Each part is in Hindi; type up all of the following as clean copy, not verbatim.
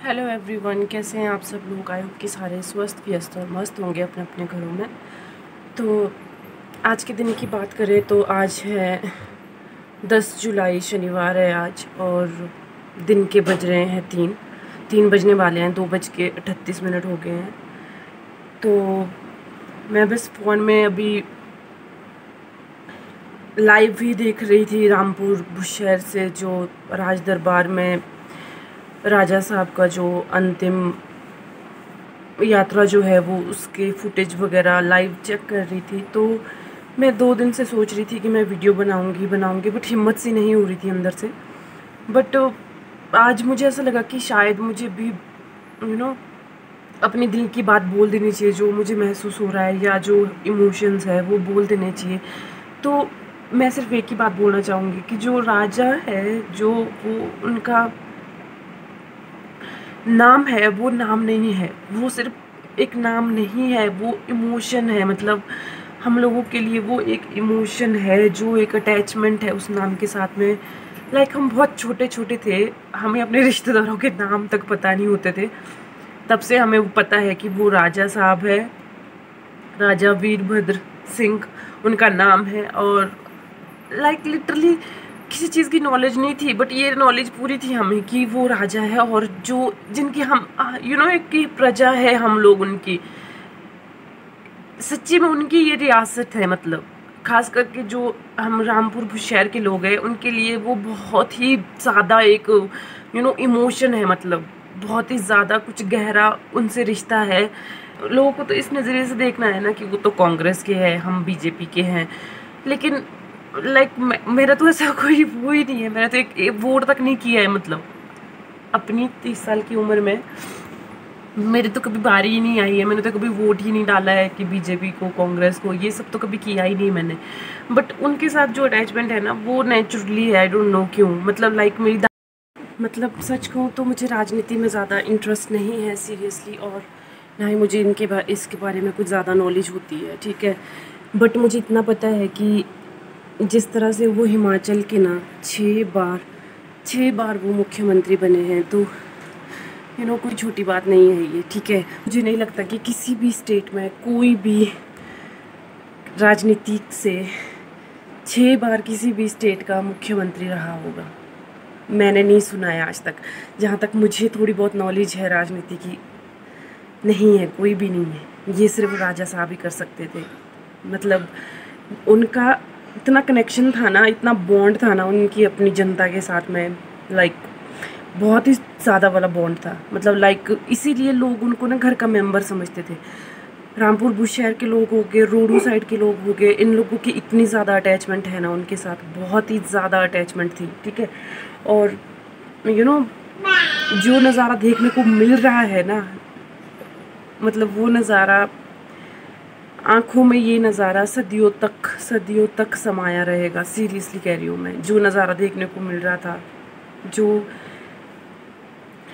हेलो एवरीवन, कैसे हैं आप सब लोग। आई होप कि सारे स्वस्थ व्यस्त और मस्त होंगे अपने अपने घरों में। तो आज के दिन की बात करें तो आज है 10 जुलाई, शनिवार है आज। और दिन के बज रहे हैं 3 बजने वाले हैं, 2:38 हो गए हैं। तो मैं बस फ़ोन में अभी लाइव ही देख रही थी रामपुर बुशहर से, जो राज दरबार में राजा साहब का जो अंतिम यात्रा जो है वो उसके फुटेज वगैरह लाइव चेक कर रही थी। तो मैं 2 दिन से सोच रही थी कि मैं वीडियो बनाऊंगी, बट हिम्मत सी नहीं हो रही थी अंदर से। बट आज मुझे ऐसा लगा कि शायद मुझे भी अपने दिल की बात बोल देनी चाहिए, जो मुझे महसूस हो रहा है या जो इमोशंस है वो बोल देने चाहिए। तो मैं सिर्फ एक ही बात बोलना चाहूँगी कि जो राजा है, जो वो उनका नाम है वो नाम नहीं है, वो सिर्फ एक नाम नहीं है, वो इमोशन है। मतलब हम लोगों के लिए वो एक इमोशन है, जो एक अटैचमेंट है उस नाम के साथ में। लाइक हम बहुत छोटे छोटे थे, हमें अपने रिश्तेदारों के नाम तक पता नहीं होते थे, तब से हमें वो पता है कि वो राजा साहब है, राजा वीरभद्र सिंह उनका नाम है। और लाइक लिटरली किसी चीज़ की नॉलेज नहीं थी, बट ये नॉलेज पूरी थी हमें कि वो राजा है, और जो जिनकी हम एक की प्रजा है हम लोग, उनकी सच्ची में उनकी ये रियासत है। मतलब खास करके जो हम रामपुर बुशहर के लोग हैं, उनके लिए वो बहुत ही ज़्यादा एक इमोशन है। मतलब बहुत ही ज़्यादा कुछ गहरा उनसे रिश्ता है। लोगों को तो इस नज़रिए से देखना है ना कि वो तो कांग्रेस के हैं, हम बीजेपी के हैं, लेकिन लाइक मेरा तो ऐसा कोई वो ही नहीं है। मैंने तो एक वोट तक नहीं किया है। मतलब अपनी 30 साल की उम्र में मेरी तो कभी बारी ही नहीं आई है, मैंने तो कभी वोट ही नहीं डाला है कि बीजेपी को, कांग्रेस को, ये सब तो कभी किया ही नहीं मैंने। बट उनके साथ जो अटैचमेंट है ना, वो नेचुरली है। आई डोंट नो क्यों। मतलब लाइक मतलब सच कहूँ तो मुझे राजनीति में ज़्यादा इंटरेस्ट नहीं है सीरियसली, और ना ही मुझे इसके बारे में कुछ ज़्यादा नॉलेज होती है, ठीक है। बट मुझे इतना पता है कि जिस तरह से वो हिमाचल के ना 6 बार वो मुख्यमंत्री बने हैं, तो कोई छोटी बात नहीं है ये, ठीक है। मुझे नहीं लगता कि किसी भी स्टेट में कोई भी राजनीतिक से 6 बार किसी भी स्टेट का मुख्यमंत्री रहा होगा। मैंने नहीं सुना है आज तक, जहाँ तक मुझे थोड़ी बहुत नॉलेज है राजनीति की। नहीं है, कोई भी नहीं है। ये सिर्फ राजा साहब ही कर सकते थे। मतलब उनका इतना कनेक्शन था ना, इतना बॉन्ड था ना उनकी अपनी जनता के साथ में। लाइक बहुत ही ज़्यादा वाला बॉन्ड था। मतलब लाइक इसीलिए लोग उनको ना घर का मेंबर समझते थे। रामपुर बुशहर के लोग हो गए, रोडू साइड के लोग हो गए, इन लोगों की इतनी ज़्यादा अटैचमेंट है ना उनके साथ, बहुत ही ज़्यादा अटैचमेंट थी, ठीक है। और जो नज़ारा देखने को मिल रहा है ना, मतलब वो नज़ारा, आँखों में ये नज़ारा सदियों तक समाया रहेगा। सीरियसली कह रही हूँ मैं। जो नज़ारा देखने को मिल रहा था, जो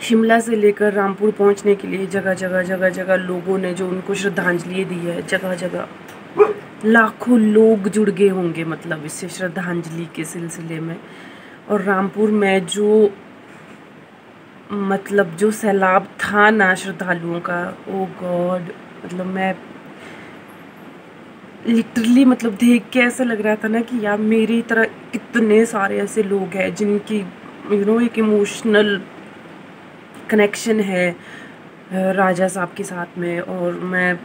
शिमला से लेकर रामपुर पहुंचने के लिए जगह जगह लोगों ने जो उनको श्रद्धांजलि दी है, जगह जगह लाखों लोग जुड़ गए होंगे मतलब इससे श्रद्धांजलि के सिलसिले में। और रामपुर में जो मतलब जो सैलाब था ना श्रद्धालुओं का, ओ गॉड, मतलब मैं लिटरली मतलब देख के ऐसा लग रहा था ना कि यार मेरी तरह कितने सारे ऐसे लोग हैं जिनकी एक इमोशनल कनेक्शन है राजा साहब के साथ में। और मैं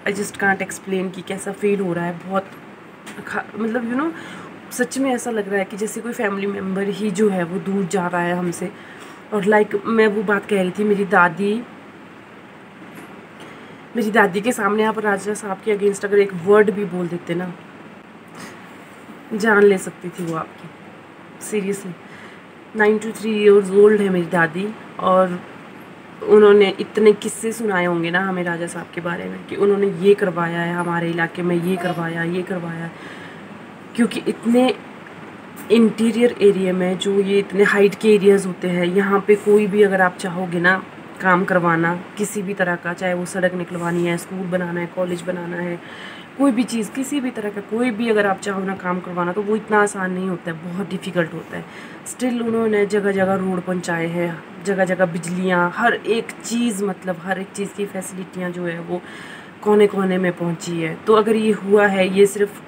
आई जस्ट कांट एक्सप्लेन कि कैसा फील हो रहा है। बहुत मतलब सच में ऐसा लग रहा है कि जैसे कोई फैमिली मेम्बर ही जो है वो दूर जा रहा है हमसे। और लाइक मैं वो बात कह रही थी, मेरी दादी के सामने आप राजा साहब के अगेंस्ट अगर एक वर्ड भी बोल देते ना, जान ले सकती थी वो आपकी। सीरियसली 93 ईयर्स ओल्ड है मेरी दादी, और उन्होंने इतने किस्से सुनाए होंगे ना हमें राजा साहब के बारे में कि उन्होंने ये करवाया है हमारे इलाके में, ये करवाया। क्योंकि इतने इंटीरियर एरिया में, जो ये इतने हाइट के एरियाज़ होते हैं, यहाँ पे कोई भी अगर आप चाहोगे ना काम करवाना किसी भी तरह का, चाहे वो सड़क निकलवानी है, स्कूल बनाना है, कॉलेज बनाना है, कोई भी चीज़, किसी भी तरह का कोई भी अगर आप चाहो ना काम करवाना, तो वो इतना आसान नहीं होता है, बहुत डिफ़िकल्ट होता है। स्टिल उन्होंने जगह जगह रोड पहुँचाए हैं, जगह जगह बिजलियाँ, हर एक चीज़, मतलब हर एक चीज़ की फैसिलिटियाँ जो है वो कोने कोने में पहुँची है। तो अगर ये हुआ है, ये सिर्फ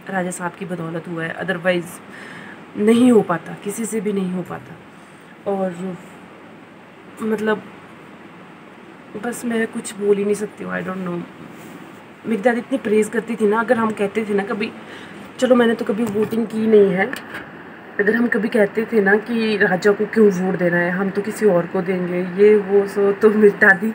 राजा साहब की बदौलत हुआ है, अदरवाइज़ नहीं हो पाता, किसी से भी नहीं हो पाता। और मतलब बस मैं कुछ बोल ही नहीं सकती हूँ, आई डोंट नो। मेरी दादी इतनी प्रेज़ करती थी ना, अगर हम कहते थे ना कभी, चलो मैंने तो कभी वोटिंग की नहीं है, अगर हम कभी कहते थे ना कि राजा को क्यों वोट देना है, हम तो किसी और को देंगे, ये वो सो, तो मेरी दादी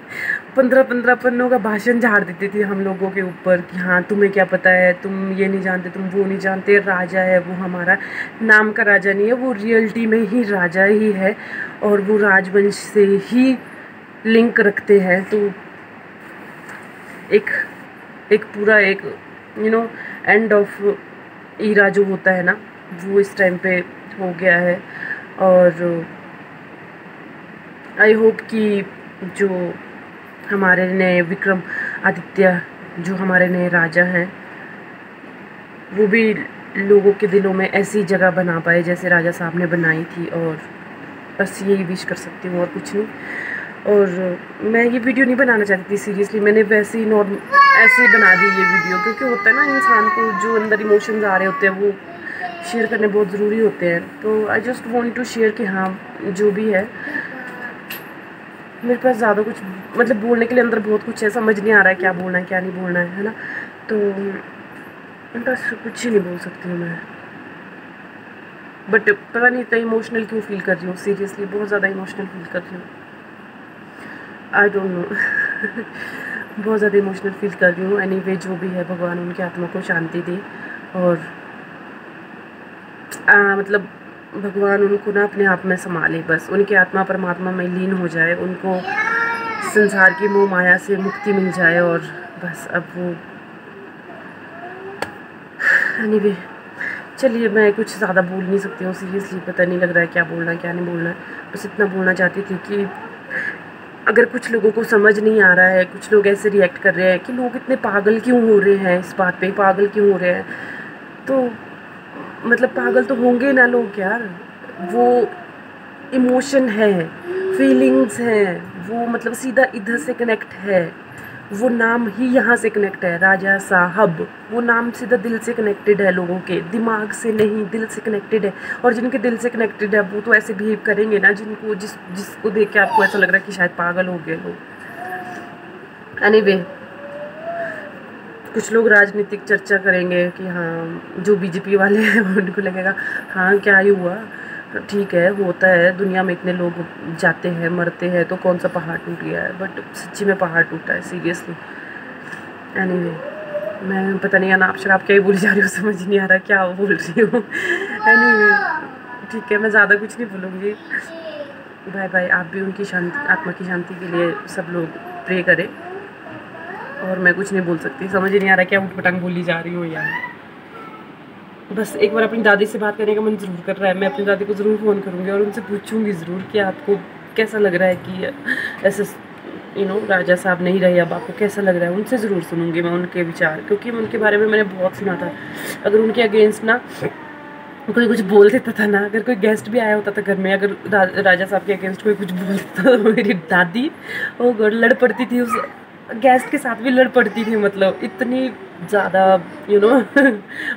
15-15 पन्नों का भाषण झाड़ देती थी हम लोगों के ऊपर कि हाँ तुम्हें क्या पता है, तुम ये नहीं जानते, तुम वो नहीं जानते, राजा है वो हमारा नाम का राजा नहीं है, वो रियलिटी में ही राजा ही है और वो राजवंश से ही लिंक रखते हैं। तो एक पूरा एक एंड ऑफ ईरा जो होता है ना, वो इस टाइम पे हो गया है। और आई होप कि जो हमारे नए विक्रम आदित्य, जो हमारे नए राजा हैं, वो भी लोगों के दिलों में ऐसी जगह बना पाए जैसे राजा साहब ने बनाई थी। और बस यही विश कर सकती हूँ और कुछ नहीं। और मैं ये वीडियो नहीं बनाना चाहती थी सीरियसली, मैंने वैसे ही ऐसे ही बना दी ये वीडियो, क्योंकि होता है ना इंसान को जो अंदर इमोशंस आ रहे होते हैं वो शेयर करने बहुत ज़रूरी होते हैं। तो I just want to share कि हाँ जो भी है, मेरे पास ज़्यादा कुछ मतलब बोलने के लिए अंदर बहुत कुछ है, समझ नहीं आ रहा है क्या बोलना है क्या नहीं बोलना है ना। तो बस कुछ ही नहीं बोल सकती हूँ मैं, बट पता नहीं इतना इमोशनल क्यों फील कर रही हूँ, सीरियसली बहुत ज़्यादा इमोशनल फील कर रही हूँ, आई डोंट नो बहुत ज़्यादा इमोशनल फील कर रही हूँ। एनीवे जो भी है, भगवान उनकी आत्मा को शांति दे और मतलब भगवान उनको ना अपने आप में संभाले, बस उनकी आत्मा परमात्मा में लीन हो जाए, उनको संसार की मोह माया से मुक्ति मिल जाए और बस अब वो एनीवे चलिए, मैं कुछ ज़्यादा बोल नहीं सकती हूँ सीरियसली, पता नहीं लग रहा है क्या बोलना है क्या नहीं बोलना है। बस इतना बोलना चाहती थी कि अगर कुछ लोगों को समझ नहीं आ रहा है, कुछ लोग ऐसे रिएक्ट कर रहे हैं कि लोग इतने पागल क्यों हो रहे हैं, इस बात पे पागल क्यों हो रहे हैं, तो मतलब पागल तो होंगे ना लोग यार, वो इमोशन है, फीलिंग्स हैं, वो मतलब सीधा इधर से कनेक्ट है, वो नाम ही यहाँ से कनेक्ट है, राजा साहब, वो नाम सीधा दिल से कनेक्टेड है, लोगों के दिमाग से नहीं, दिल से कनेक्टेड है। और जिनके दिल से कनेक्टेड है वो तो ऐसे बिहेव करेंगे ना, जिसको देख के आपको ऐसा लग रहा है कि शायद पागल हो गए लोग। एनीवे कुछ लोग राजनीतिक चर्चा करेंगे कि हाँ जो बीजेपी वाले हैं उनको लगेगा हाँ क्या ही हुआ, ठीक है होता है, दुनिया में इतने लोग जाते हैं मरते हैं तो कौन सा पहाड़ टूट गया है, बट सच्ची में पहाड़ टूटा है सीरियसली। एनीवे मैं पता नहीं अनाप शराब क्या ही बोली जा रही हूँ, समझ नहीं आ रहा क्या बोल रही हूँ। एनीवे ठीक है, मैं ज़्यादा कुछ नहीं बोलूँगी, बाय बाय। आप भी उनकी शांति, आत्मा की शांति के लिए सब लोग प्रे करें, और मैं कुछ नहीं बोल सकती, समझ ही नहीं आ रहा क्या उठपटांग बोली जा रही हूँ यार। बस एक बार अपनी दादी से बात करने का मन ज़रूर कर रहा है, मैं अपनी दादी को ज़रूर फ़ोन करूँगी और उनसे पूछूँगी ज़रूर कि आपको कैसा लग रहा है कि ऐसे राजा साहब नहीं रहे, अब आपको कैसा लग रहा है। उनसे ज़रूर सुनूँगी मैं उनके विचार, क्योंकि उनके बारे में मैंने बहुत सुना था। अगर उनके अगेंस्ट ना कोई कुछ बोल देता था ना, अगर कोई गेस्ट भी आया होता था घर में, अगर राजा साहब के अगेंस्ट कोई कुछ बोल देता था, तो मेरी दादी वो लड़ पड़ती थी, उस गेस्ट के साथ भी लड़ पड़ती थी, मतलब इतनी ज़्यादा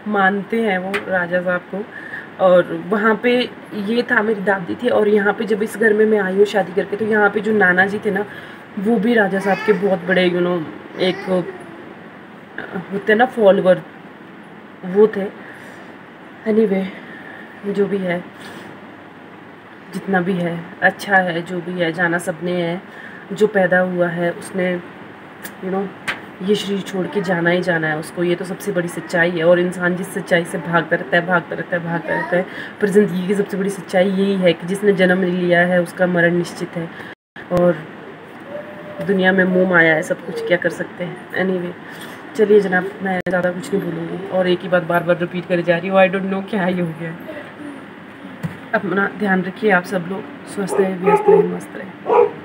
मानते हैं वो राजा साहब को। और वहाँ पे ये था, मेरी दादी थी, और यहाँ पे जब इस घर में मैं आई हूँ शादी करके, तो यहाँ पे जो नाना जी थे ना, वो भी राजा साहब के बहुत बड़े एक होते ना फॉलोवर, वो थे। एनीवे जो भी है, जितना भी है अच्छा है, जो भी है जाना सबने है, जो पैदा हुआ है उसने ये शरीर छोड़ के जाना ही जाना है उसको, ये तो सबसे बड़ी सच्चाई है। और इंसान जिस सच्चाई से भागता रहता है, पर ज़िंदगी की सबसे बड़ी सच्चाई यही है कि जिसने जन्म लिया है उसका मरण निश्चित है, और दुनिया में मोह माया है, सब कुछ क्या कर सकते हैं। एनीवे चलिए जनाब, मैं ज़्यादा कुछ नहीं बोलूँगी, और एक ही बात बार बार रिपीट करी जा रही हूँ, आई डोंट नो क्या ही हो गया। अपना ध्यान रखिए आप सब लोग, स्वस्थ रहें, व्यस्त रहें, मस्त रहें।